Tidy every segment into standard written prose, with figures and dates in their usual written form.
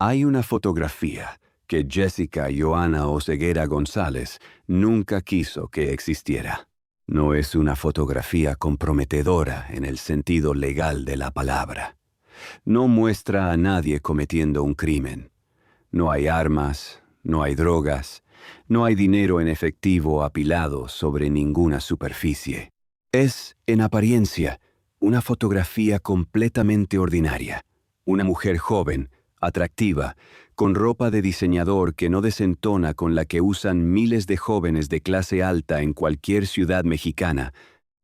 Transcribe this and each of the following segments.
Hay una fotografía que Jessica Johanna Oseguera González nunca quiso que existiera. No es una fotografía comprometedora en el sentido legal de la palabra. No muestra a nadie cometiendo un crimen. No hay armas, no hay drogas, no hay dinero en efectivo apilado sobre ninguna superficie. Es, en apariencia, una fotografía completamente ordinaria. Una mujer joven, atractiva, con ropa de diseñador que no desentona con la que usan miles de jóvenes de clase alta en cualquier ciudad mexicana,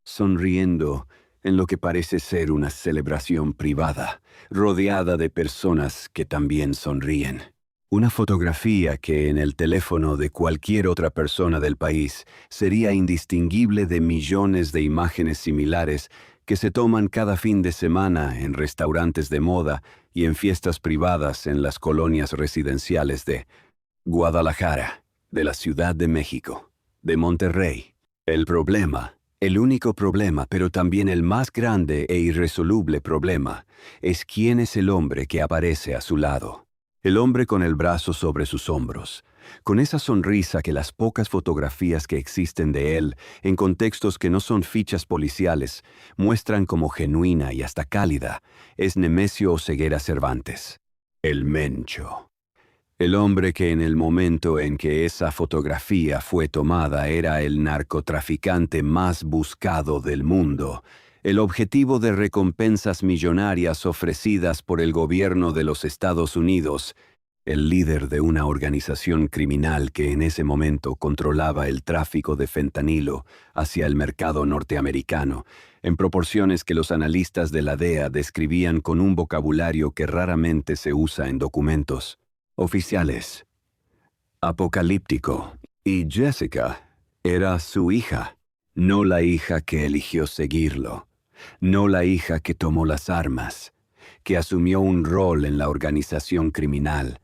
sonriendo en lo que parece ser una celebración privada, rodeada de personas que también sonríen. Una fotografía que en el teléfono de cualquier otra persona del país sería indistinguible de millones de imágenes similares que se toman cada fin de semana en restaurantes de moda y en fiestas privadas en las colonias residenciales de Guadalajara, de la Ciudad de México, de Monterrey. El problema, el único problema, pero también el más grande e irresoluble problema, es quién es el hombre que aparece a su lado. El hombre con el brazo sobre sus hombros, con esa sonrisa que las pocas fotografías que existen de él, en contextos que no son fichas policiales, muestran como genuina y hasta cálida, es Nemesio Oseguera Cervantes, el Mencho. El hombre que en el momento en que esa fotografía fue tomada era el narcotraficante más buscado del mundo, el objetivo de recompensas millonarias ofrecidas por el gobierno de los Estados Unidos, el líder de una organización criminal que en ese momento controlaba el tráfico de fentanilo hacia el mercado norteamericano, en proporciones que los analistas de la DEA describían con un vocabulario que raramente se usa en documentos oficiales. Apocalíptico. Y Jessica era su hija, no la hija que eligió seguirlo. No la hija que tomó las armas, que asumió un rol en la organización criminal,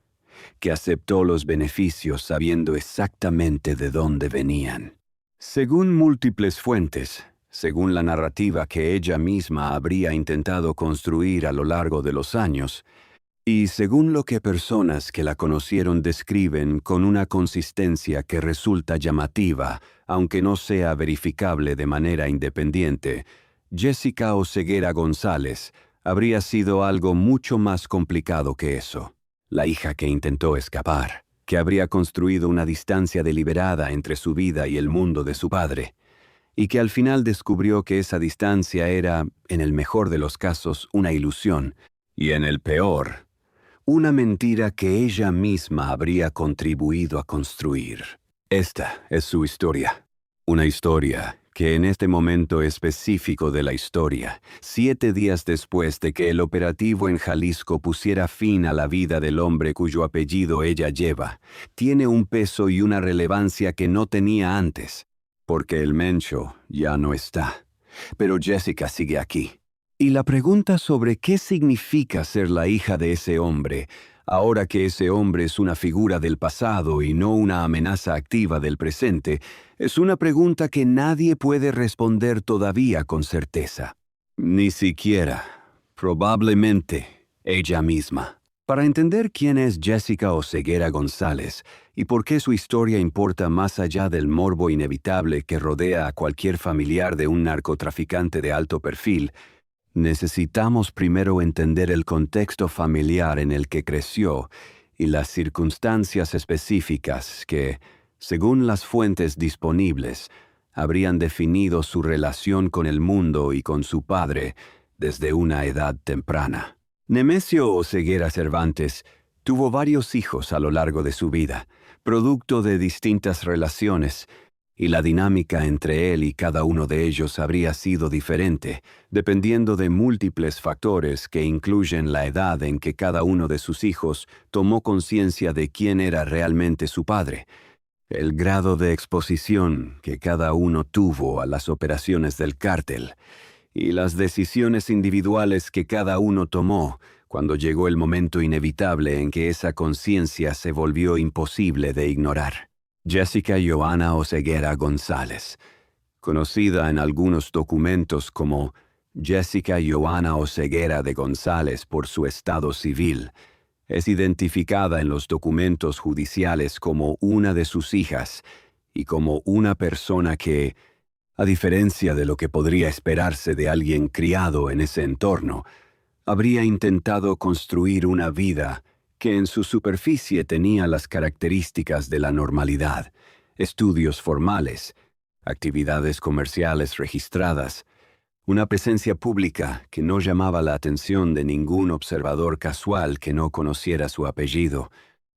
que aceptó los beneficios sabiendo exactamente de dónde venían. Según múltiples fuentes, según la narrativa que ella misma habría intentado construir a lo largo de los años, y según lo que personas que la conocieron describen con una consistencia que resulta llamativa, aunque no sea verificable de manera independiente, Jessica Oseguera González habría sido algo mucho más complicado que eso. La hija que intentó escapar, que habría construido una distancia deliberada entre su vida y el mundo de su padre, y que al final descubrió que esa distancia era, en el mejor de los casos, una ilusión, y en el peor, una mentira que ella misma habría contribuido a construir. Esta es su historia. Una historia que en este momento específico de la historia, 7 días después de que el operativo en Jalisco pusiera fin a la vida del hombre cuyo apellido ella lleva, tiene un peso y una relevancia que no tenía antes, porque el Mencho ya no está. Pero Jessica sigue aquí. Y la pregunta sobre qué significa ser la hija de ese hombre, ahora que ese hombre es una figura del pasado y no una amenaza activa del presente, es una pregunta que nadie puede responder todavía con certeza. Ni siquiera, probablemente, ella misma. Para entender quién es Jessica Oseguera González y por qué su historia importa más allá del morbo inevitable que rodea a cualquier familiar de un narcotraficante de alto perfil, necesitamos primero entender el contexto familiar en el que creció y las circunstancias específicas que, según las fuentes disponibles, habrían definido su relación con el mundo y con su padre desde una edad temprana. Nemesio Oseguera Cervantes tuvo varios hijos a lo largo de su vida, producto de distintas relaciones, y la dinámica entre él y cada uno de ellos habría sido diferente, dependiendo de múltiples factores que incluyen la edad en que cada uno de sus hijos tomó conciencia de quién era realmente su padre, el grado de exposición que cada uno tuvo a las operaciones del cártel, y las decisiones individuales que cada uno tomó cuando llegó el momento inevitable en que esa conciencia se volvió imposible de ignorar. Jessica Johanna Oseguera González, conocida en algunos documentos como Jessica Johanna Oseguera de González por su estado civil, Es identificada en los documentos judiciales como una de sus hijas y como una persona que, a diferencia de lo que podría esperarse de alguien criado en ese entorno, habría intentado construir una vida que en su superficie tenía las características de la normalidad: estudios formales, actividades comerciales registradas, una presencia pública que no llamaba la atención de ningún observador casual que no conociera su apellido.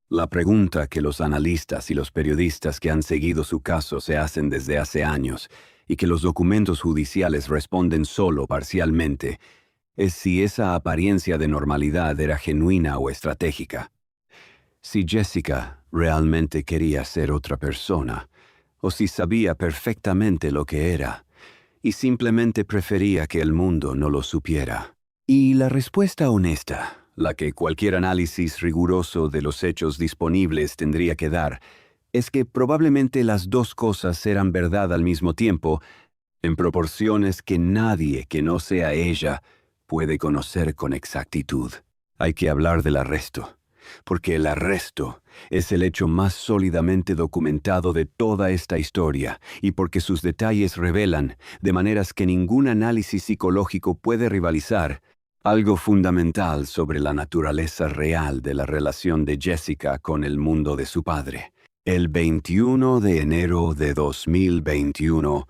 La pregunta que los analistas y los periodistas que han seguido su caso se hacen desde hace años, y que los documentos judiciales responden solo parcialmente, es si esa apariencia de normalidad era genuina o estratégica. Si Jessica realmente quería ser otra persona, o si sabía perfectamente lo que era, y simplemente prefería que el mundo no lo supiera. Y la respuesta honesta, la que cualquier análisis riguroso de los hechos disponibles tendría que dar, es que probablemente las dos cosas eran verdad al mismo tiempo, en proporciones que nadie que no sea ella puede conocer con exactitud. Hay que hablar del arresto, porque el arresto es el hecho más sólidamente documentado de toda esta historia, y porque sus detalles revelan, de maneras que ningún análisis psicológico puede rivalizar, algo fundamental sobre la naturaleza real de la relación de Jessica con el mundo de su padre. El 21 de enero de 2021,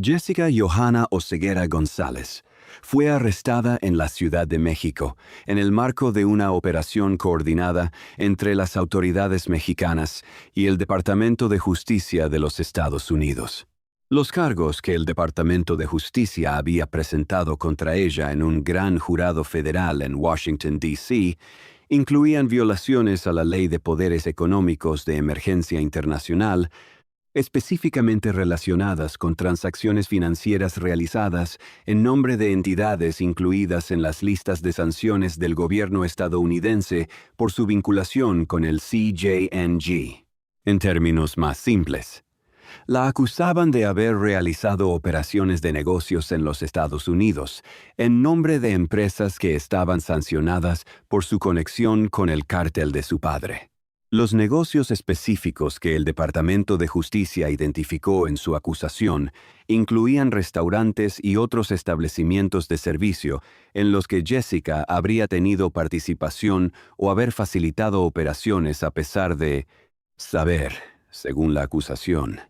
Jessica Johanna Oseguera González fue arrestada en la Ciudad de México en el marco de una operación coordinada entre las autoridades mexicanas y el Departamento de Justicia de los Estados Unidos. Los cargos que el Departamento de Justicia había presentado contra ella en un gran jurado federal en Washington, D.C., incluían violaciones a la Ley de Poderes Económicos de Emergencia Internacional, específicamente relacionadas con transacciones financieras realizadas en nombre de entidades incluidas en las listas de sanciones del gobierno estadounidense por su vinculación con el CJNG. En términos más simples, la acusaban de haber realizado operaciones de negocios en los Estados Unidos en nombre de empresas que estaban sancionadas por su conexión con el cártel de su padre. Los negocios específicos que el Departamento de Justicia identificó en su acusación incluían restaurantes y otros establecimientos de servicio en los que Jessica habría tenido participación o haber facilitado operaciones a pesar de saber, según la acusación,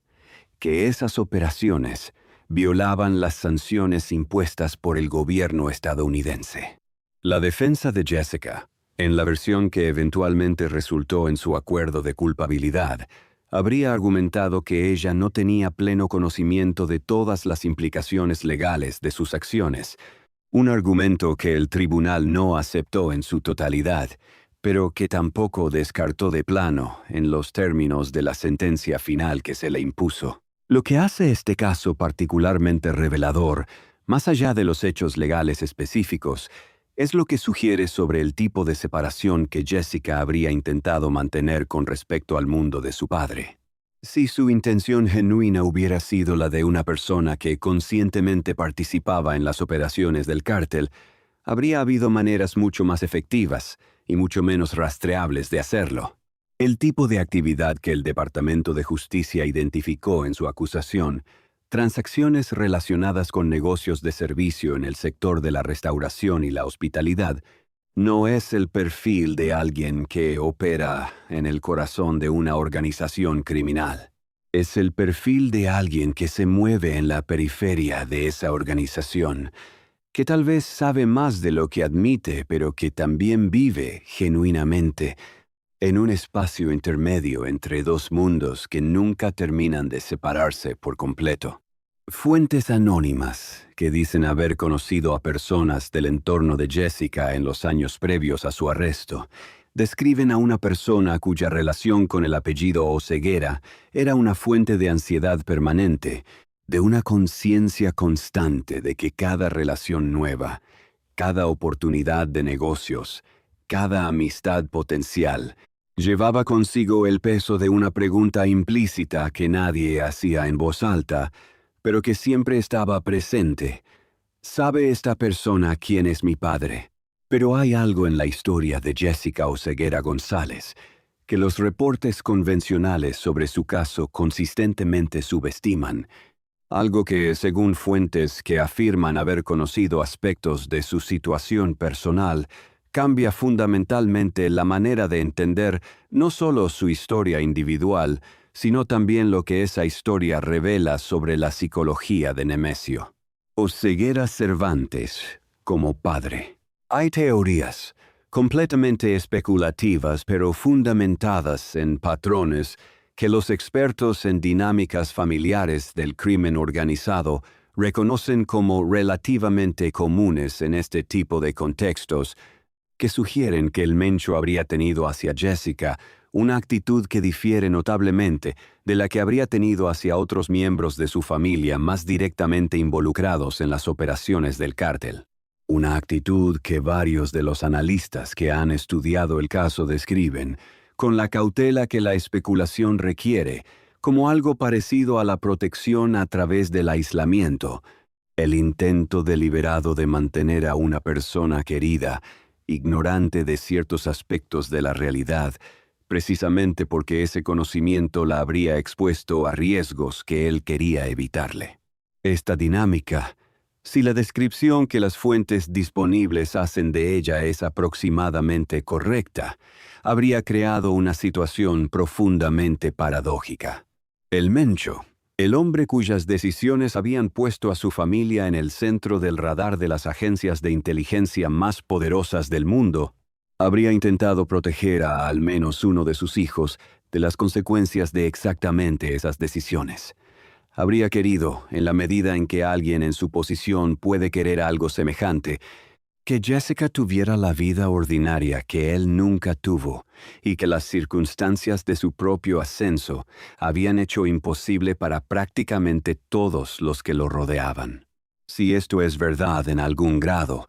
que esas operaciones violaban las sanciones impuestas por el gobierno estadounidense. La defensa de Jessica, en la versión que eventualmente resultó en su acuerdo de culpabilidad, habría argumentado que ella no tenía pleno conocimiento de todas las implicaciones legales de sus acciones, un argumento que el tribunal no aceptó en su totalidad, pero que tampoco descartó de plano en los términos de la sentencia final que se le impuso. Lo que hace este caso particularmente revelador, más allá de los hechos legales específicos, es lo que sugiere sobre el tipo de separación que Jessica habría intentado mantener con respecto al mundo de su padre. Si su intención genuina hubiera sido la de una persona que conscientemente participaba en las operaciones del cártel, habría habido maneras mucho más efectivas y mucho menos rastreables de hacerlo. El tipo de actividad que el Departamento de Justicia identificó en su acusación, transacciones relacionadas con negocios de servicio en el sector de la restauración y la hospitalidad, no es el perfil de alguien que opera en el corazón de una organización criminal. Es el perfil de alguien que se mueve en la periferia de esa organización, que tal vez sabe más de lo que admite, pero que también vive genuinamente en un espacio intermedio entre dos mundos que nunca terminan de separarse por completo. Fuentes anónimas, que dicen haber conocido a personas del entorno de Jessica en los años previos a su arresto, describen a una persona cuya relación con el apellido Oseguera era una fuente de ansiedad permanente, de una conciencia constante de que cada relación nueva, cada oportunidad de negocios, cada amistad potencial, llevaba consigo el peso de una pregunta implícita que nadie hacía en voz alta, pero que siempre estaba presente. ¿Sabe esta persona quién es mi padre? Pero hay algo en la historia de Jessica Oseguera González que los reportes convencionales sobre su caso consistentemente subestiman, algo que, según fuentes que afirman haber conocido aspectos de su situación personal, cambia fundamentalmente la manera de entender no solo su historia individual, sino también lo que esa historia revela sobre la psicología de Nemesio. Oseguera Cervantes, como padre. Hay teorías, completamente especulativas pero fundamentadas en patrones, que los expertos en dinámicas familiares del crimen organizado reconocen como relativamente comunes en este tipo de contextos, que sugieren que el Mencho habría tenido hacia Jessica una actitud que difiere notablemente de la que habría tenido hacia otros miembros de su familia más directamente involucrados en las operaciones del cártel. Una actitud que varios de los analistas que han estudiado el caso describen, con la cautela que la especulación requiere, como algo parecido a la protección a través del aislamiento, el intento deliberado de mantener a una persona querida, ignorante de ciertos aspectos de la realidad, precisamente porque ese conocimiento la habría expuesto a riesgos que él quería evitarle. Esta dinámica, si la descripción que las fuentes disponibles hacen de ella es aproximadamente correcta, habría creado una situación profundamente paradójica. El Mencho, el hombre cuyas decisiones habían puesto a su familia en el centro del radar de las agencias de inteligencia más poderosas del mundo, habría intentado proteger a al menos uno de sus hijos de las consecuencias de exactamente esas decisiones. Habría querido, en la medida en que alguien en su posición puede querer algo semejante, que Jessica tuviera la vida ordinaria que él nunca tuvo y que las circunstancias de su propio ascenso habían hecho imposible para prácticamente todos los que lo rodeaban. Si esto es verdad en algún grado,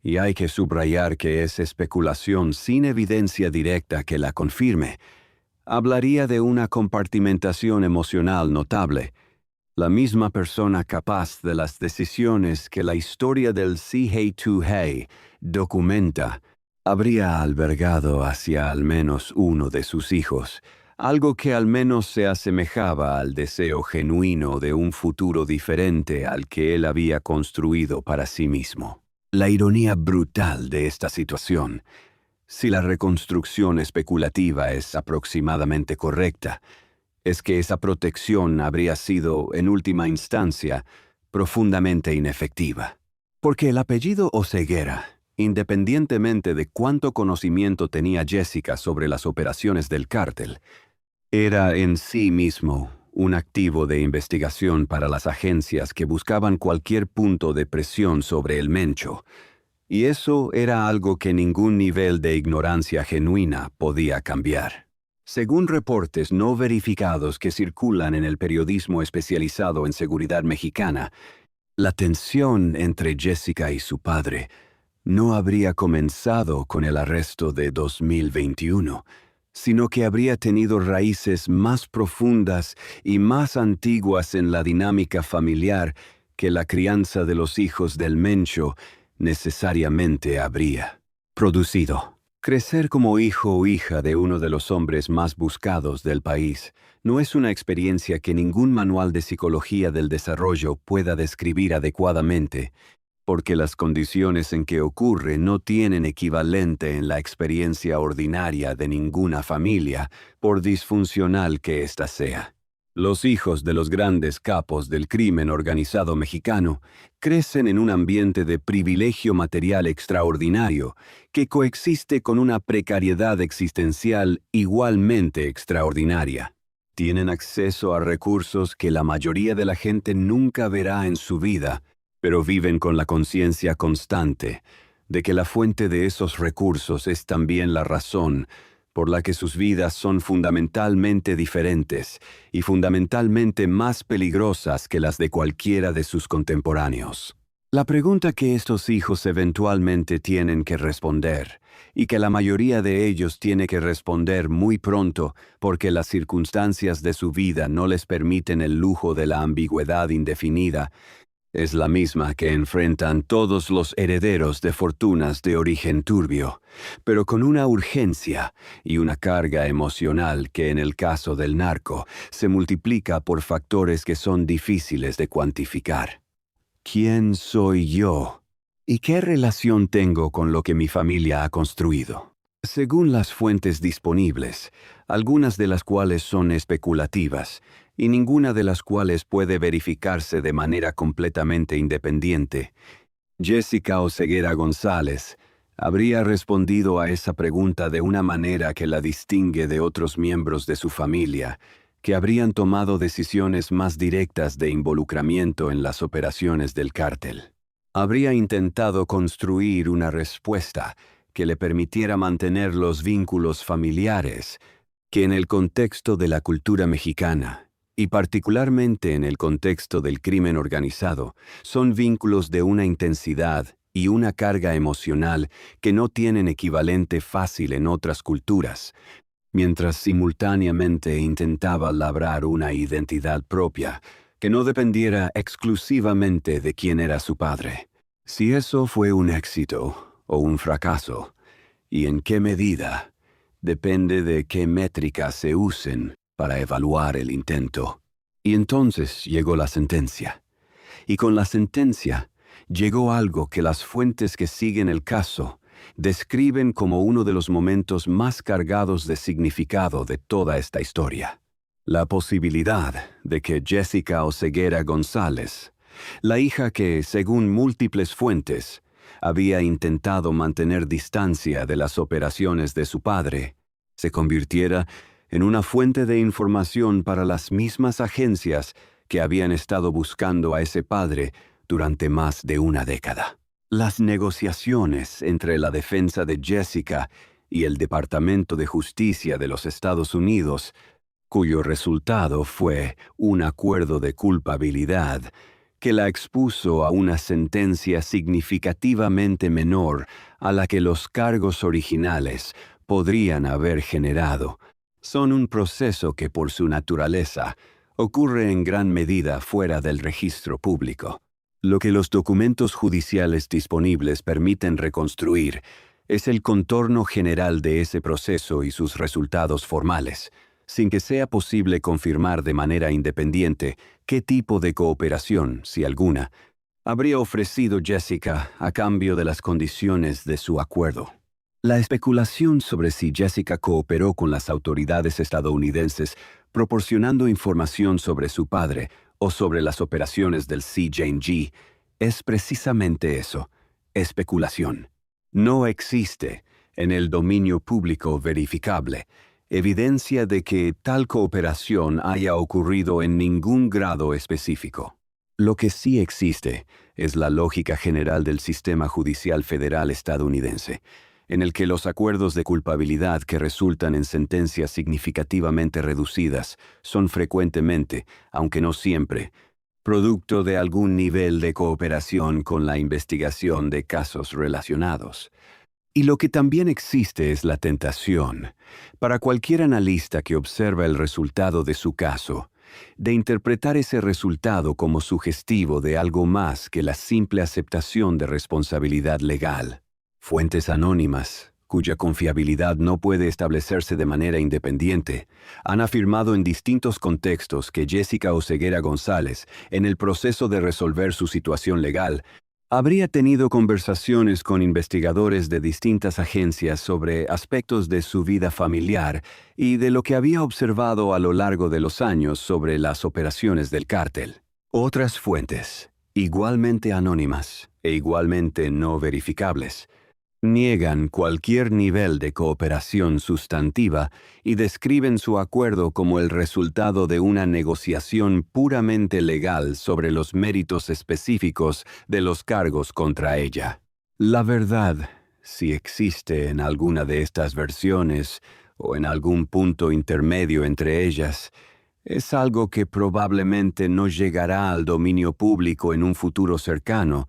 y hay que subrayar que es especulación sin evidencia directa que la confirme, hablaría de una compartimentación emocional notable. La misma persona capaz de las decisiones que la historia del CH2H documenta habría albergado hacia al menos uno de sus hijos, algo que al menos se asemejaba al deseo genuino de un futuro diferente al que él había construido para sí mismo. La ironía brutal de esta situación, si la reconstrucción especulativa es aproximadamente correcta, es que esa protección habría sido, en última instancia, profundamente inefectiva. Porque el apellido Oseguera, independientemente de cuánto conocimiento tenía Jessica sobre las operaciones del cártel, era en sí mismo un activo de investigación para las agencias que buscaban cualquier punto de presión sobre el Mencho, y eso era algo que ningún nivel de ignorancia genuina podía cambiar. Según reportes no verificados que circulan en el periodismo especializado en seguridad mexicana, la tensión entre Jessica y su padre no habría comenzado con el arresto de 2021, sino que habría tenido raíces más profundas y más antiguas en la dinámica familiar que la crianza de los hijos del Mencho necesariamente habría producido. Crecer como hijo o hija de uno de los hombres más buscados del país no es una experiencia que ningún manual de psicología del desarrollo pueda describir adecuadamente, porque las condiciones en que ocurre no tienen equivalente en la experiencia ordinaria de ninguna familia, por disfuncional que ésta sea. Los hijos de los grandes capos del crimen organizado mexicano crecen en un ambiente de privilegio material extraordinario que coexiste con una precariedad existencial igualmente extraordinaria. Tienen acceso a recursos que la mayoría de la gente nunca verá en su vida, pero viven con la conciencia constante de que la fuente de esos recursos es también la razón por la que sus vidas son fundamentalmente diferentes y fundamentalmente más peligrosas que las de cualquiera de sus contemporáneos. La pregunta que estos hijos eventualmente tienen que responder, y que la mayoría de ellos tiene que responder muy pronto porque las circunstancias de su vida no les permiten el lujo de la ambigüedad indefinida, Es la misma que enfrentan todos los herederos de fortunas de origen turbio, pero con una urgencia y una carga emocional que en el caso del narco se multiplica por factores que son difíciles de cuantificar. ¿Quién soy yo? ¿Y qué relación tengo con lo que mi familia ha construido? Según las fuentes disponibles, algunas de las cuales son especulativas, y ninguna de las cuales puede verificarse de manera completamente independiente, Jessica Oseguera González habría respondido a esa pregunta de una manera que la distingue de otros miembros de su familia, que habrían tomado decisiones más directas de involucramiento en las operaciones del cártel. Habría intentado construir una respuesta que le permitiera mantener los vínculos familiares, que en el contexto de la cultura mexicana, y particularmente en el contexto del crimen organizado, son vínculos de una intensidad y una carga emocional que no tienen equivalente fácil en otras culturas, mientras simultáneamente intentaba labrar una identidad propia que no dependiera exclusivamente de quién era su padre. Si eso fue un éxito o un fracaso, y en qué medida, depende de qué métricas se usen para evaluar el intento. Y entonces llegó la sentencia. Y con la sentencia llegó algo que las fuentes que siguen el caso describen como uno de los momentos más cargados de significado de toda esta historia. La posibilidad de que Jessica Oseguera González, la hija que, según múltiples fuentes, había intentado mantener distancia de las operaciones de su padre, se convirtiera en una fuente de información para las mismas agencias que habían estado buscando a ese padre durante más de una década. Las negociaciones entre la defensa de Jessica y el Departamento de Justicia de los Estados Unidos, cuyo resultado fue un acuerdo de culpabilidad que la expuso a una sentencia significativamente menor a la que los cargos originales podrían haber generado, son un proceso que por su naturaleza ocurre en gran medida fuera del registro público. Lo que los documentos judiciales disponibles permiten reconstruir es el contorno general de ese proceso y sus resultados formales, sin que sea posible confirmar de manera independiente qué tipo de cooperación, si alguna, habría ofrecido Jessica a cambio de las condiciones de su acuerdo. La especulación sobre si Jessica cooperó con las autoridades estadounidenses proporcionando información sobre su padre o sobre las operaciones del CJNG es precisamente eso, especulación. No existe, en el dominio público verificable, evidencia de que tal cooperación haya ocurrido en ningún grado específico. Lo que sí existe es la lógica general del sistema judicial federal estadounidense, en el que los acuerdos de culpabilidad que resultan en sentencias significativamente reducidas son frecuentemente, aunque no siempre, producto de algún nivel de cooperación con la investigación de casos relacionados. Y lo que también existe es la tentación, para cualquier analista que observa el resultado de su caso, de interpretar ese resultado como sugestivo de algo más que la simple aceptación de responsabilidad legal. Fuentes anónimas, cuya confiabilidad no puede establecerse de manera independiente, han afirmado en distintos contextos que Jessica Oseguera González, en el proceso de resolver su situación legal, habría tenido conversaciones con investigadores de distintas agencias sobre aspectos de su vida familiar y de lo que había observado a lo largo de los años sobre las operaciones del cártel. Otras fuentes, igualmente anónimas e igualmente no verificables, niegan cualquier nivel de cooperación sustantiva y describen su acuerdo como el resultado de una negociación puramente legal sobre los méritos específicos de los cargos contra ella. La verdad, si existe en alguna de estas versiones o en algún punto intermedio entre ellas, es algo que probablemente no llegará al dominio público en un futuro cercano,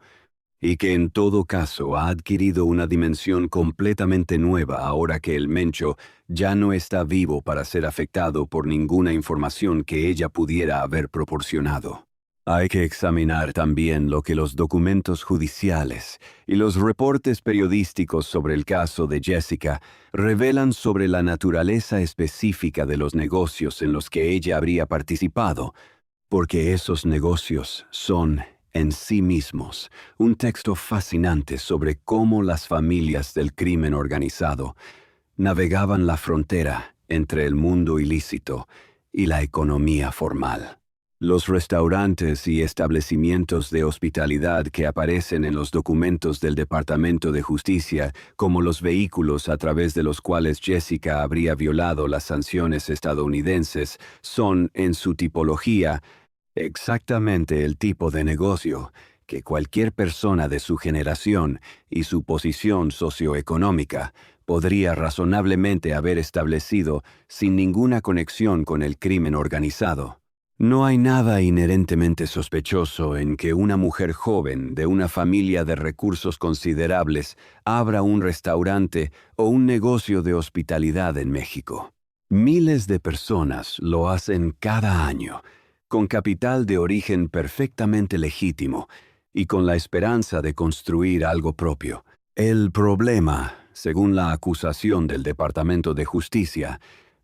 y que en todo caso ha adquirido una dimensión completamente nueva ahora que el Mencho ya no está vivo para ser afectado por ninguna información que ella pudiera haber proporcionado. Hay que examinar también lo que los documentos judiciales y los reportes periodísticos sobre el caso de Jessica revelan sobre la naturaleza específica de los negocios en los que ella habría participado, porque esos negocios son, en sí mismos, un texto fascinante sobre cómo las familias del crimen organizado navegaban la frontera entre el mundo ilícito y la economía formal. Los restaurantes y establecimientos de hospitalidad que aparecen en los documentos del Departamento de Justicia como los vehículos a través de los cuales Jessica habría violado las sanciones estadounidenses son, en su tipología, exactamente el tipo de negocio que cualquier persona de su generación y su posición socioeconómica podría razonablemente haber establecido sin ninguna conexión con el crimen organizado. No hay nada inherentemente sospechoso en que una mujer joven de una familia de recursos considerables abra un restaurante o un negocio de hospitalidad en México. Miles de personas lo hacen cada año, con capital de origen perfectamente legítimo y con la esperanza de construir algo propio. El problema, según la acusación del Departamento de Justicia,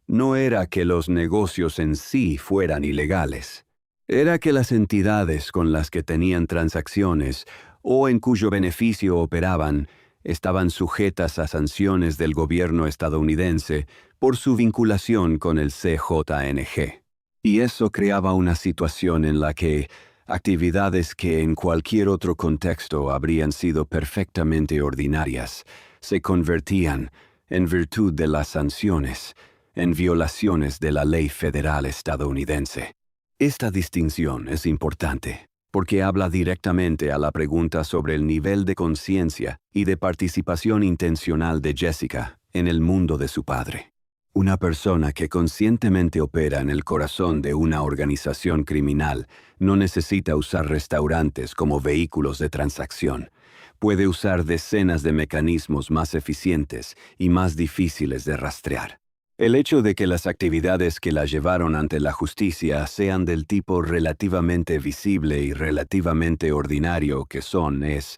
no era que los negocios en sí fueran ilegales. Era que las entidades con las que tenían transacciones o en cuyo beneficio operaban estaban sujetas a sanciones del gobierno estadounidense por su vinculación con el CJNG. Y eso creaba una situación en la que actividades que en cualquier otro contexto habrían sido perfectamente ordinarias se convertían, en virtud de las sanciones, en violaciones de la ley federal estadounidense. Esta distinción es importante porque habla directamente a la pregunta sobre el nivel de conciencia y de participación intencional de Jessica en el mundo de su padre. Una persona que conscientemente opera en el corazón de una organización criminal no necesita usar restaurantes como vehículos de transacción. Puede usar decenas de mecanismos más eficientes y más difíciles de rastrear. El hecho de que las actividades que la llevaron ante la justicia sean del tipo relativamente visible y relativamente ordinario que son es,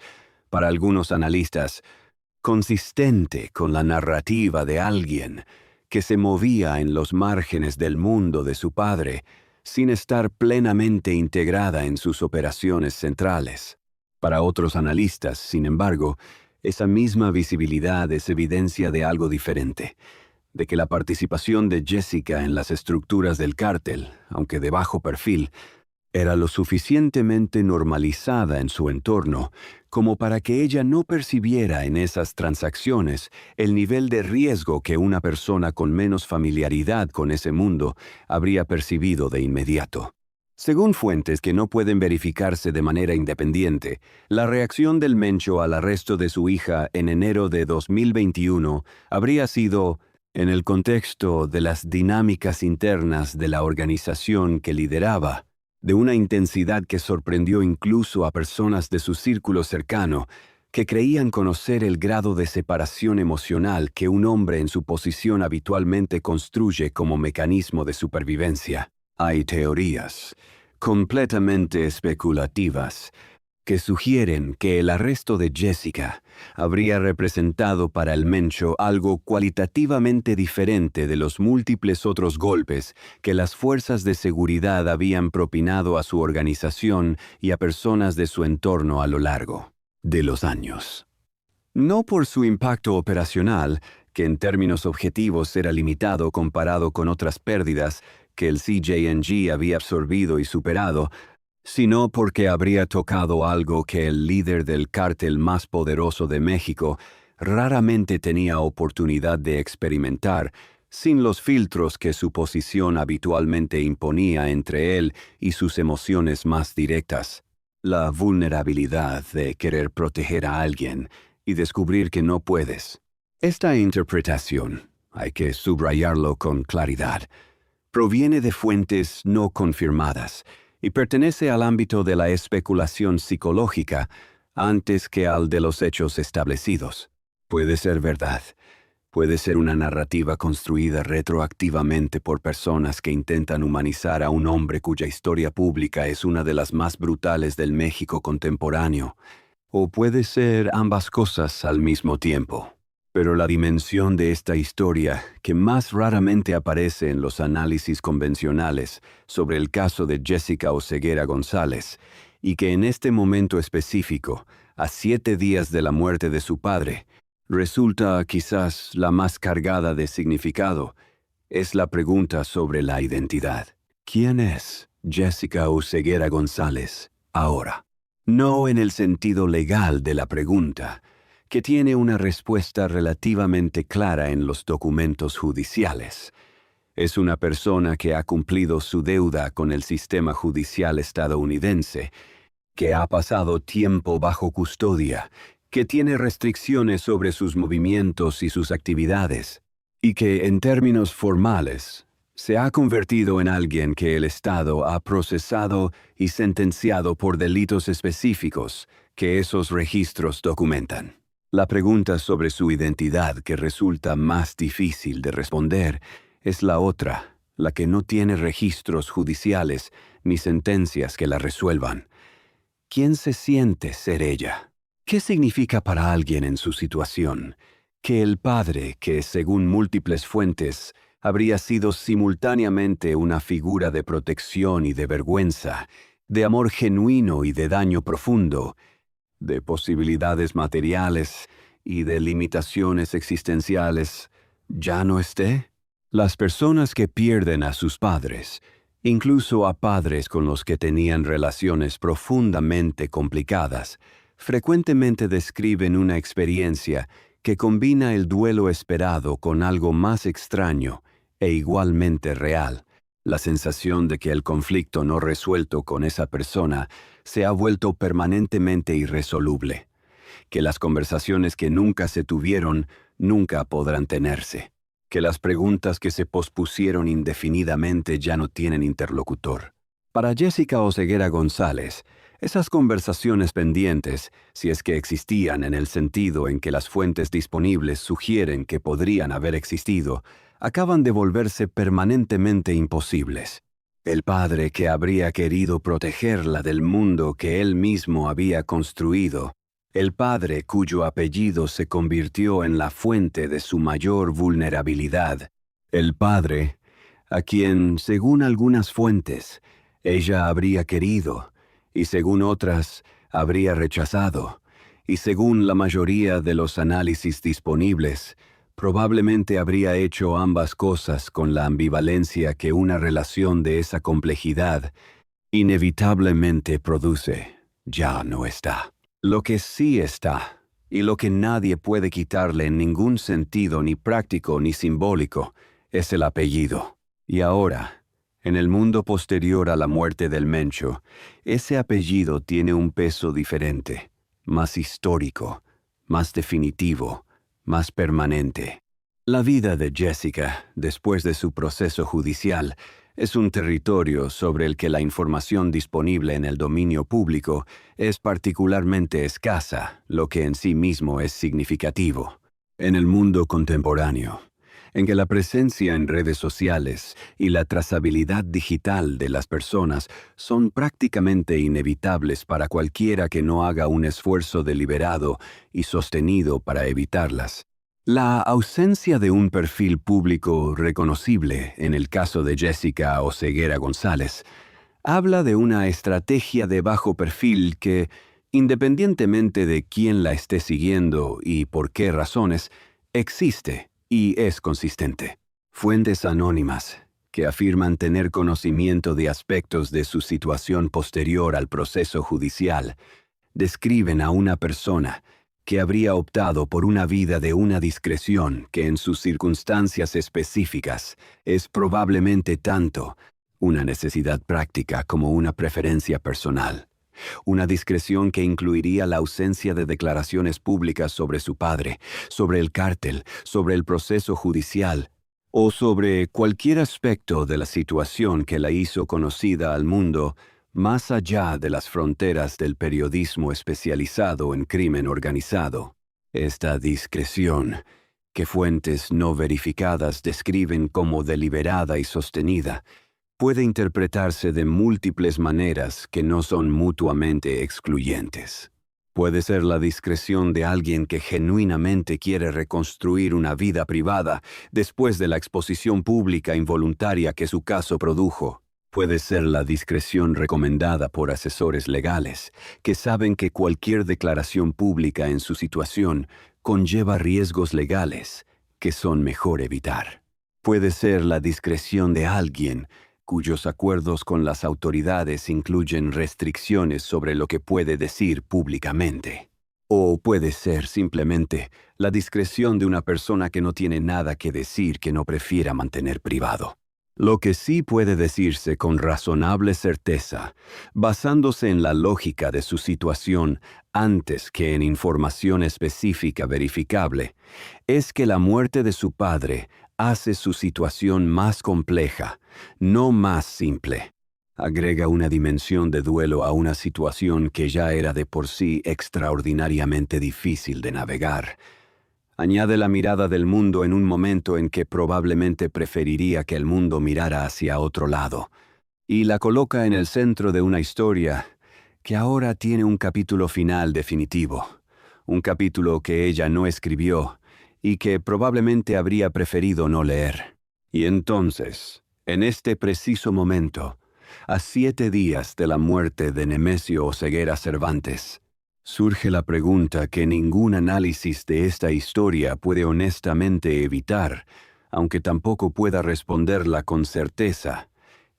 para algunos analistas, consistente con la narrativa de alguien que se movía en los márgenes del mundo de su padre sin estar plenamente integrada en sus operaciones centrales. Para otros analistas, sin embargo, esa misma visibilidad es evidencia de algo diferente, de que la participación de Jessica en las estructuras del cártel, aunque de bajo perfil, era lo suficientemente normalizada en su entorno como para que ella no percibiera en esas transacciones el nivel de riesgo que una persona con menos familiaridad con ese mundo habría percibido de inmediato. Según fuentes que no pueden verificarse de manera independiente, la reacción del Mencho al arresto de su hija en enero de 2021 habría sido, en el contexto de las dinámicas internas de la organización que lideraba, de una intensidad que sorprendió incluso a personas de su círculo cercano, que creían conocer el grado de separación emocional que un hombre en su posición habitualmente construye como mecanismo de supervivencia. Hay teorías, completamente especulativas, que sugieren que el arresto de Jessica habría representado para el Mencho algo cualitativamente diferente de los múltiples otros golpes que las fuerzas de seguridad habían propinado a su organización y a personas de su entorno a lo largo de los años. No por su impacto operacional, que en términos objetivos era limitado comparado con otras pérdidas que el CJNG había absorbido y superado, sino porque habría tocado algo que el líder del cártel más poderoso de México raramente tenía oportunidad de experimentar, sin los filtros que su posición habitualmente imponía entre él y sus emociones más directas. La vulnerabilidad de querer proteger a alguien y descubrir que no puedes. Esta interpretación, hay que subrayarlo con claridad, proviene de fuentes no confirmadas y pertenece al ámbito de la especulación psicológica antes que al de los hechos establecidos. Puede ser verdad, Puede ser una narrativa construida retroactivamente por personas que intentan humanizar a un hombre cuya historia pública es una de las más brutales del México contemporáneo. O puede ser ambas cosas al mismo tiempo. Pero la dimensión de esta historia, que más raramente aparece en los análisis convencionales sobre el caso de Jessica Oseguera González, y que en este momento específico, a 7 días de la muerte de su padre, resulta quizás la más cargada de significado, es la pregunta sobre la identidad. ¿Quién es Jessica Oseguera González ahora? No en el sentido legal de la pregunta, que tiene una respuesta relativamente clara en los documentos judiciales. Es una persona que ha cumplido su deuda con el sistema judicial estadounidense, que ha pasado tiempo bajo custodia, que tiene restricciones sobre sus movimientos y sus actividades, y que en términos formales se ha convertido en alguien que el Estado ha procesado y sentenciado por delitos específicos que esos registros documentan. La pregunta sobre su identidad que resulta más difícil de responder es la otra, la que no tiene registros judiciales ni sentencias que la resuelvan. ¿Quién se siente ser ella? ¿Qué significa para alguien en su situación que el padre, que según múltiples fuentes habría sido simultáneamente una figura de protección y de vergüenza, de amor genuino y de daño profundo, de posibilidades materiales y de limitaciones existenciales, ya no esté? Las personas que pierden a sus padres, incluso a padres con los que tenían relaciones profundamente complicadas, frecuentemente describen una experiencia que combina el duelo esperado con algo más extraño e igualmente real, la sensación de que el conflicto no resuelto con esa persona se ha vuelto permanentemente irresoluble, que las conversaciones que nunca se tuvieron nunca podrán tenerse, que las preguntas que se pospusieron indefinidamente ya no tienen interlocutor. Para Jessica Oseguera González, esas conversaciones pendientes, si es que existían en el sentido en que las fuentes disponibles sugieren que podrían haber existido, acaban de volverse permanentemente imposibles. El padre que habría querido protegerla del mundo que él mismo había construido, el padre cuyo apellido se convirtió en la fuente de su mayor vulnerabilidad, el padre a quien, según algunas fuentes, ella habría querido, y según otras, habría rechazado, y según la mayoría de los análisis disponibles, probablemente habría hecho ambas cosas con la ambivalencia que una relación de esa complejidad inevitablemente produce. Ya no está. Lo que sí está, y lo que nadie puede quitarle en ningún sentido ni práctico ni simbólico, es el apellido. Y ahora, en el mundo posterior a la muerte del Mencho, ese apellido tiene un peso diferente, más histórico, más definitivo, más permanente. La vida de Jessica, después de su proceso judicial, es un territorio sobre el que la información disponible en el dominio público es particularmente escasa, lo que en sí mismo es significativo. En el mundo contemporáneo, en que la presencia en redes sociales y la trazabilidad digital de las personas son prácticamente inevitables para cualquiera que no haga un esfuerzo deliberado y sostenido para evitarlas. La ausencia de un perfil público reconocible en el caso de Jessica Oseguera González habla de una estrategia de bajo perfil que, independientemente de quién la esté siguiendo y por qué razones, existe y es consistente. Fuentes anónimas que afirman tener conocimiento de aspectos de su situación posterior al proceso judicial describen a una persona que habría optado por una vida de una discreción que en sus circunstancias específicas es probablemente tanto una necesidad práctica como una preferencia personal. Una discreción que incluiría la ausencia de declaraciones públicas sobre su padre, sobre el cártel, sobre el proceso judicial o sobre cualquier aspecto de la situación que la hizo conocida al mundo más allá de las fronteras del periodismo especializado en crimen organizado. Esta discreción que fuentes no verificadas describen como deliberada y sostenida, puede interpretarse de múltiples maneras que no son mutuamente excluyentes. Puede ser la discreción de alguien que genuinamente quiere reconstruir una vida privada después de la exposición pública involuntaria que su caso produjo. Puede ser la discreción recomendada por asesores legales, que saben que cualquier declaración pública en su situación conlleva riesgos legales que son mejor evitar. Puede ser la discreción de alguien cuyos acuerdos con las autoridades incluyen restricciones sobre lo que puede decir públicamente. O puede ser simplemente la discreción de una persona que no tiene nada que decir que no prefiera mantener privado. Lo que sí puede decirse con razonable certeza, basándose en la lógica de su situación antes que en información específica verificable, es que la muerte de su padre hace su situación más compleja, no más simple. Agrega una dimensión de duelo a una situación que ya era de por sí extraordinariamente difícil de navegar. Añade la mirada del mundo en un momento en que probablemente preferiría que el mundo mirara hacia otro lado, y la coloca en el centro de una historia que ahora tiene un capítulo final definitivo, un capítulo que ella no escribió y que probablemente habría preferido no leer. Y entonces, en este preciso momento, a 7 días de la muerte de Nemesio Oseguera Cervantes, surge la pregunta que ningún análisis de esta historia puede honestamente evitar, aunque tampoco pueda responderla con certeza.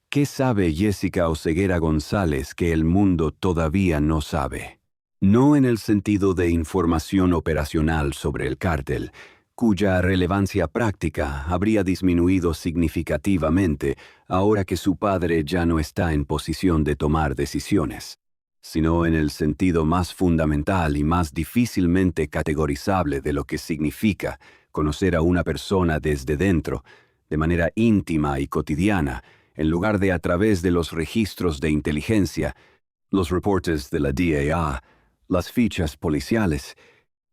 ¿Qué sabe Jessica Oseguera González que el mundo todavía no sabe? No en el sentido de información operacional sobre el cártel, cuya relevancia práctica habría disminuido significativamente ahora que su padre ya no está en posición de tomar decisiones, sino en el sentido más fundamental y más difícilmente categorizable de lo que significa conocer a una persona desde dentro, de manera íntima y cotidiana, en lugar de a través de los registros de inteligencia, los reportes de la DEA, las fichas policiales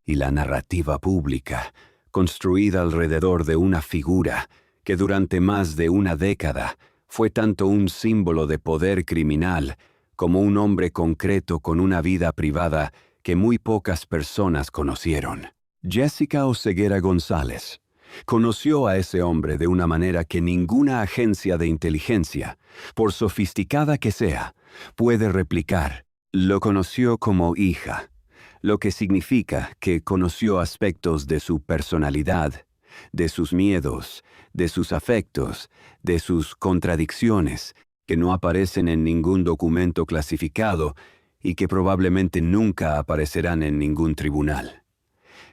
y la narrativa pública, construida alrededor de una figura que durante más de una década fue tanto un símbolo de poder criminal como un hombre concreto con una vida privada que muy pocas personas conocieron. Jessica Oseguera González conoció a ese hombre de una manera que ninguna agencia de inteligencia, por sofisticada que sea, puede replicar. Lo conoció como hija, lo que significa que conoció aspectos de su personalidad, de sus miedos, de sus afectos, de sus contradicciones, que no aparecen en ningún documento clasificado y que probablemente nunca aparecerán en ningún tribunal.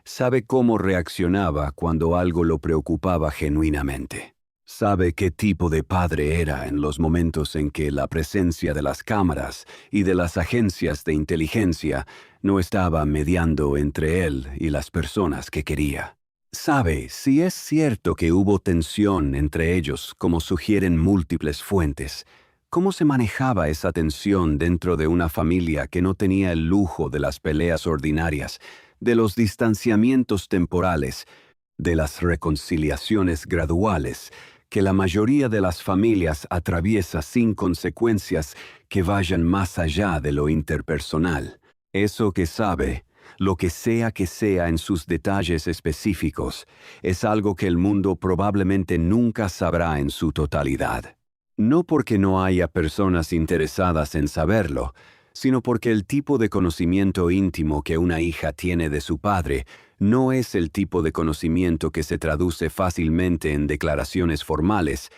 Sabe cómo reaccionaba cuando algo lo preocupaba genuinamente. Sabe qué tipo de padre era en los momentos en que la presencia de las cámaras y de las agencias de inteligencia no estaba mediando entre él y las personas que quería. Sabe si es cierto que hubo tensión entre ellos, como sugieren múltiples fuentes. ¿Cómo se manejaba esa tensión dentro de una familia que no tenía el lujo de las peleas ordinarias, de los distanciamientos temporales, de las reconciliaciones graduales, que la mayoría de las familias atraviesa sin consecuencias que vayan más allá de lo interpersonal? Eso que sabe, lo que sea en sus detalles específicos, es algo que el mundo probablemente nunca sabrá en su totalidad. No porque no haya personas interesadas en saberlo, sino porque el tipo de conocimiento íntimo que una hija tiene de su padre no es el tipo de conocimiento que se traduce fácilmente en declaraciones formales,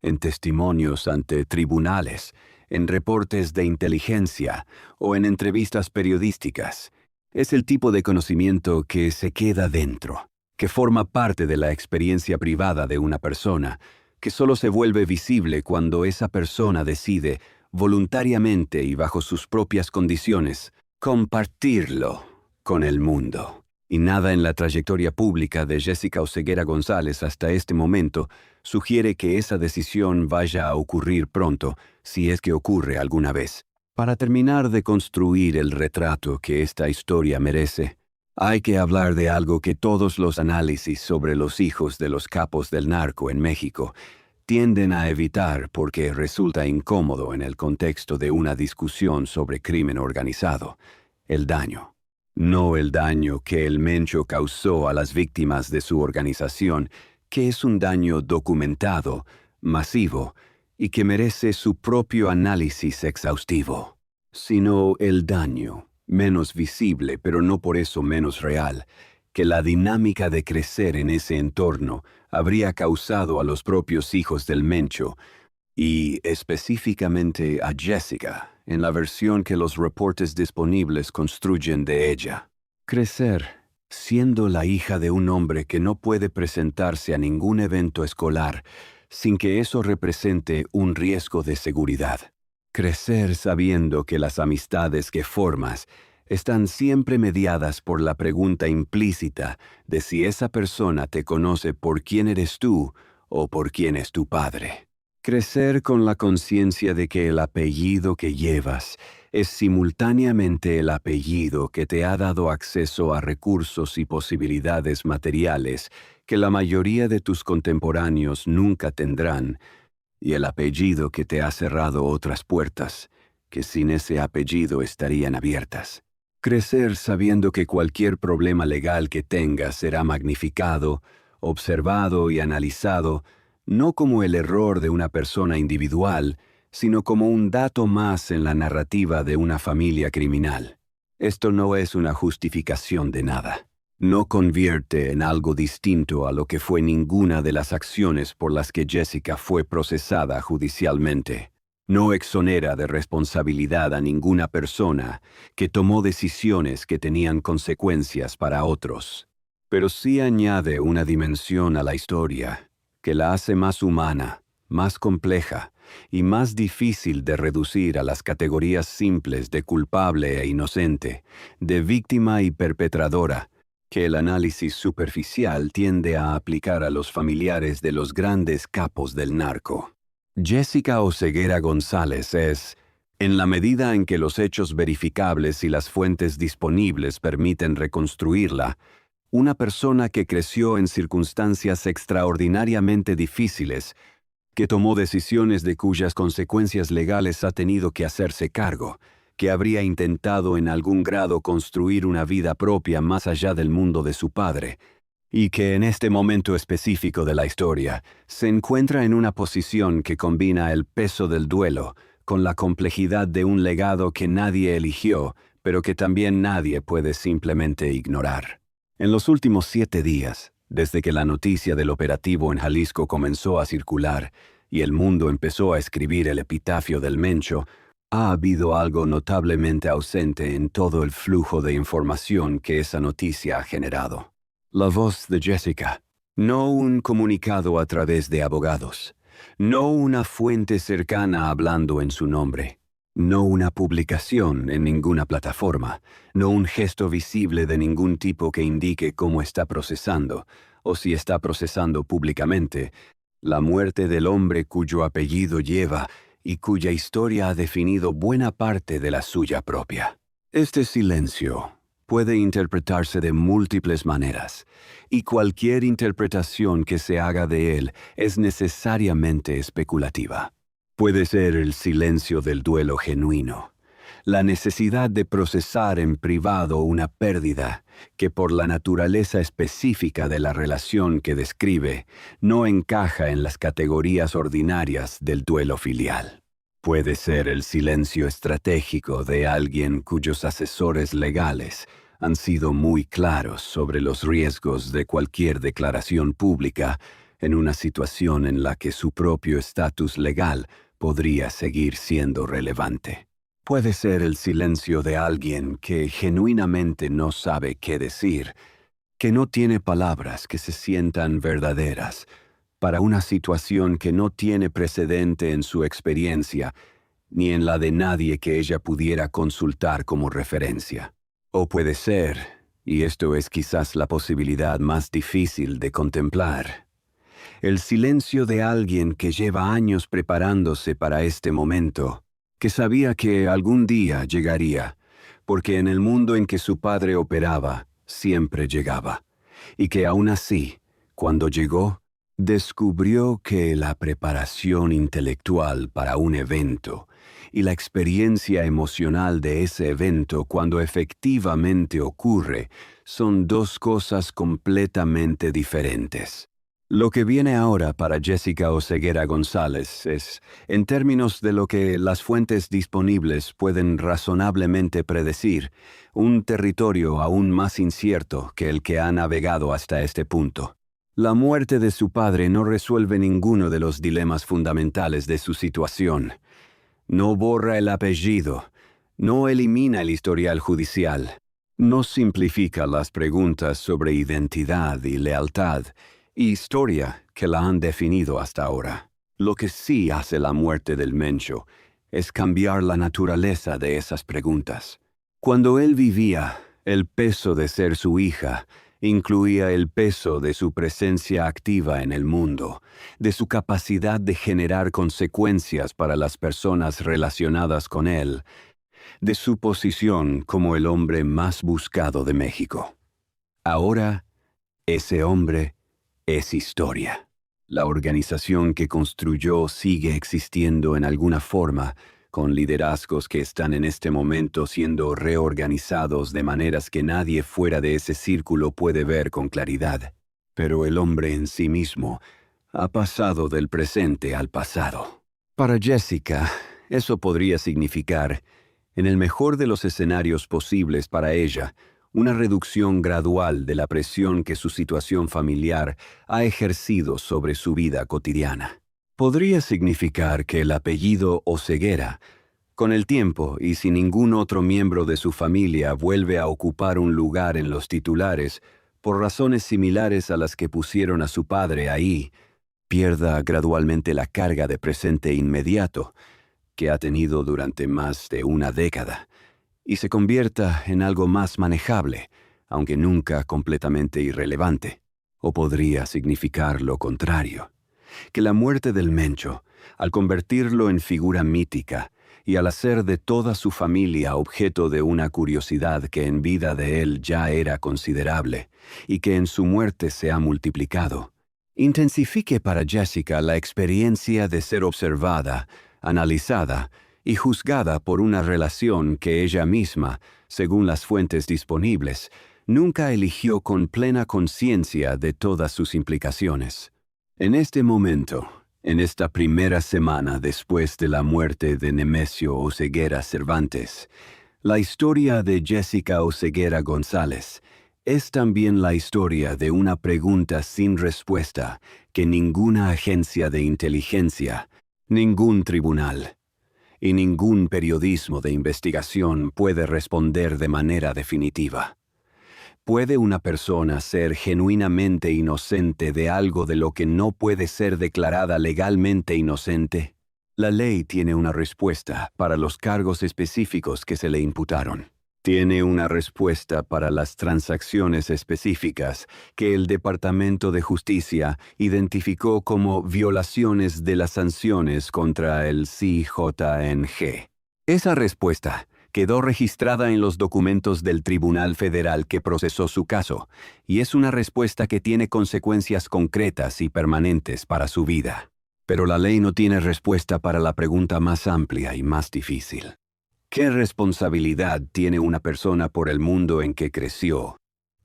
en testimonios ante tribunales, en reportes de inteligencia o en entrevistas periodísticas. Es el tipo de conocimiento que se queda dentro, que forma parte de la experiencia privada de una persona, que solo se vuelve visible cuando esa persona decide, voluntariamente y bajo sus propias condiciones, compartirlo con el mundo. Y nada en la trayectoria pública de Jessica Oseguera González hasta este momento sugiere que esa decisión vaya a ocurrir pronto, si es que ocurre alguna vez. Para terminar de construir el retrato que esta historia merece, Hay que hablar de algo que todos los análisis sobre los hijos de los capos del narco en México tienden a evitar porque resulta incómodo en el contexto de una discusión sobre crimen organizado: el daño. No el daño que el Mencho causó a las víctimas de su organización, que es un daño documentado, masivo, y que merece su propio análisis exhaustivo, sino el daño, menos visible pero no por eso menos real, que la dinámica de crecer en ese entorno habría causado a los propios hijos del Mencho, y específicamente a Jessica, en la versión que los reportes disponibles construyen de ella. Crecer, siendo la hija de un hombre que no puede presentarse a ningún evento escolar sin que eso represente un riesgo de seguridad. Crecer sabiendo que las amistades que formas están siempre mediadas por la pregunta implícita de si esa persona te conoce por quién eres tú o por quién es tu padre. Crecer con la conciencia de que el apellido que llevas es simultáneamente el apellido que te ha dado acceso a recursos y posibilidades materiales que la mayoría de tus contemporáneos nunca tendrán, y el apellido que te ha cerrado otras puertas, que sin ese apellido estarían abiertas. Crecer sabiendo que cualquier problema legal que tengas será magnificado, observado y analizado, no como el error de una persona individual, sino como un dato más en la narrativa de una familia criminal. Esto no es una justificación de nada. No convierte en algo distinto a lo que fue ninguna de las acciones por las que Jessica fue procesada judicialmente. No exonera de responsabilidad a ninguna persona que tomó decisiones que tenían consecuencias para otros. Pero sí añade una dimensión a la historia que la hace más humana, más compleja y más difícil de reducir a las categorías simples de culpable e inocente, de víctima y perpetradora, que el análisis superficial tiende a aplicar a los familiares de los grandes capos del narco. Jessica Oseguera González es, en la medida en que los hechos verificables y las fuentes disponibles permiten reconstruirla, una persona que creció en circunstancias extraordinariamente difíciles, que tomó decisiones de cuyas consecuencias legales ha tenido que hacerse cargo, que habría intentado en algún grado construir una vida propia más allá del mundo de su padre, y que en este momento específico de la historia se encuentra en una posición que combina el peso del duelo con la complejidad de un legado que nadie eligió, pero que también nadie puede simplemente ignorar. En los últimos 7 días, desde que la noticia del operativo en Jalisco comenzó a circular y el mundo empezó a escribir el epitafio del Mencho, ha habido algo notablemente ausente en todo el flujo de información que esa noticia ha generado. La voz de Jessica, no un comunicado a través de abogados, no una fuente cercana hablando en su nombre, no una publicación en ninguna plataforma, no un gesto visible de ningún tipo que indique cómo está procesando, o si está procesando públicamente, la muerte del hombre cuyo apellido lleva y cuya historia ha definido buena parte de la suya propia. Este silencio puede interpretarse de múltiples maneras, y cualquier interpretación que se haga de él es necesariamente especulativa. Puede ser el silencio del duelo genuino, la necesidad de procesar en privado una pérdida que por la naturaleza específica de la relación que describe no encaja en las categorías ordinarias del duelo filial. Puede ser el silencio estratégico de alguien cuyos asesores legales han sido muy claros sobre los riesgos de cualquier declaración pública en una situación en la que su propio estatus legal podría seguir siendo relevante. Puede ser el silencio de alguien que genuinamente no sabe qué decir, que no tiene palabras que se sientan verdaderas para una situación que no tiene precedente en su experiencia, ni en la de nadie que ella pudiera consultar como referencia. O puede ser, y esto es quizás la posibilidad más difícil de contemplar, el silencio de alguien que lleva años preparándose para este momento, que sabía que algún día llegaría, porque en el mundo en que su padre operaba, siempre llegaba, y que aún así, cuando llegó, descubrió que la preparación intelectual para un evento y la experiencia emocional de ese evento cuando efectivamente ocurre son dos cosas completamente diferentes. Lo que viene ahora para Jessica Oseguera González es, en términos de lo que las fuentes disponibles pueden razonablemente predecir, un territorio aún más incierto que el que ha navegado hasta este punto. La muerte de su padre no resuelve ninguno de los dilemas fundamentales de su situación. No borra el apellido, no elimina el historial judicial, no simplifica las preguntas sobre identidad y lealtad, historia que la han definido hasta ahora. Lo que sí hace la muerte del Mencho es cambiar la naturaleza de esas preguntas. Cuando él vivía, el peso de ser su hija incluía el peso de su presencia activa en el mundo, de su capacidad de generar consecuencias para las personas relacionadas con él, de su posición como el hombre más buscado de México. Ahora, ese hombre es historia. La organización que construyó sigue existiendo en alguna forma, con liderazgos que están en este momento siendo reorganizados de maneras que nadie fuera de ese círculo puede ver con claridad. Pero el hombre en sí mismo ha pasado del presente al pasado. Para Jessica, eso podría significar, en el mejor de los escenarios posibles para ella, una reducción gradual de la presión que su situación familiar ha ejercido sobre su vida cotidiana. Podría significar que el apellido Oseguera, con el tiempo y si ningún otro miembro de su familia vuelve a ocupar un lugar en los titulares por razones similares a las que pusieron a su padre ahí, pierda gradualmente la carga de presente inmediato que ha tenido durante más de una década y se convierta en algo más manejable, aunque nunca completamente irrelevante. O podría significar lo contrario, que la muerte del Mencho, al convertirlo en figura mítica y al hacer de toda su familia objeto de una curiosidad que en vida de él ya era considerable y que en su muerte se ha multiplicado, intensifique para Jessica la experiencia de ser observada, analizada y juzgada por una relación que ella misma, según las fuentes disponibles, nunca eligió con plena conciencia de todas sus implicaciones. En este momento, en esta primera semana después de la muerte de Nemesio Oseguera Cervantes, la historia de Jessica Oseguera González es también la historia de una pregunta sin respuesta que ninguna agencia de inteligencia, ningún tribunal y ningún periodismo de investigación puede responder de manera definitiva. ¿Puede una persona ser genuinamente inocente de algo de lo que no puede ser declarada legalmente inocente? La ley tiene una respuesta para los cargos específicos que se le imputaron. Tiene una respuesta para las transacciones específicas que el Departamento de Justicia identificó como violaciones de las sanciones contra el CJNG. Esa respuesta quedó registrada en los documentos del Tribunal Federal que procesó su caso, y es una respuesta que tiene consecuencias concretas y permanentes para su vida. Pero la ley no tiene respuesta para la pregunta más amplia y más difícil. ¿Qué responsabilidad tiene una persona por el mundo en que creció,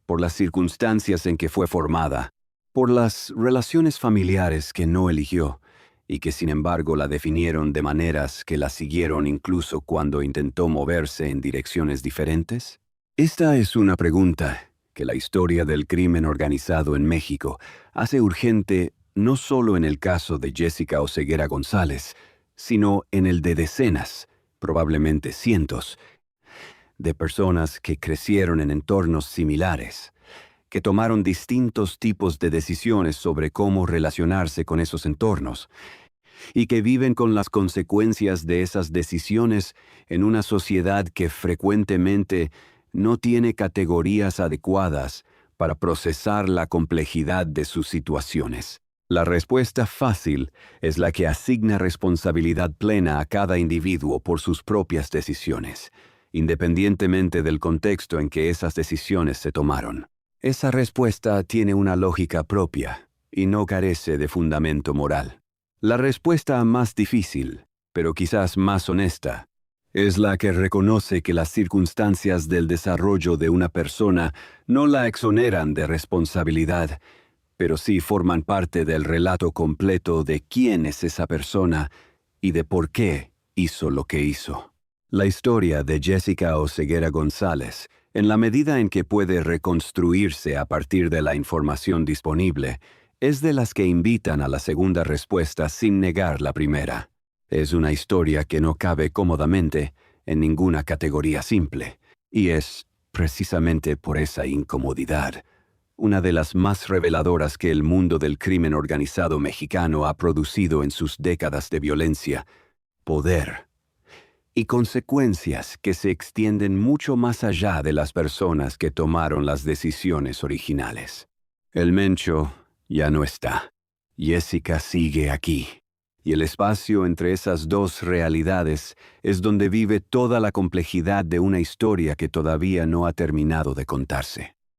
por las circunstancias en que fue formada, por las relaciones familiares que no eligió y que sin embargo la definieron de maneras que la siguieron incluso cuando intentó moverse en direcciones diferentes? Esta es una pregunta que la historia del crimen organizado en México hace urgente no solo en el caso de Jessica Oseguera González, sino en el de decenas, probablemente cientos, de personas que crecieron en entornos similares, que tomaron distintos tipos de decisiones sobre cómo relacionarse con esos entornos, y que viven con las consecuencias de esas decisiones en una sociedad que frecuentemente no tiene categorías adecuadas para procesar la complejidad de sus situaciones. La respuesta fácil es la que asigna responsabilidad plena a cada individuo por sus propias decisiones, independientemente del contexto en que esas decisiones se tomaron. Esa respuesta tiene una lógica propia y no carece de fundamento moral. La respuesta más difícil, pero quizás más honesta, es la que reconoce que las circunstancias del desarrollo de una persona no la exoneran de responsabilidad, pero sí forman parte del relato completo de quién es esa persona y de por qué hizo lo que hizo. La historia de Jessica Oseguera González, en la medida en que puede reconstruirse a partir de la información disponible, es de las que invitan a la segunda respuesta sin negar la primera. Es una historia que no cabe cómodamente en ninguna categoría simple, y es, precisamente por esa incomodidad, una de las más reveladoras que el mundo del crimen organizado mexicano ha producido en sus décadas de violencia, poder y consecuencias que se extienden mucho más allá de las personas que tomaron las decisiones originales. El Mencho ya no está. Jessica sigue aquí. Y el espacio entre esas dos realidades es donde vive toda la complejidad de una historia que todavía no ha terminado de contarse.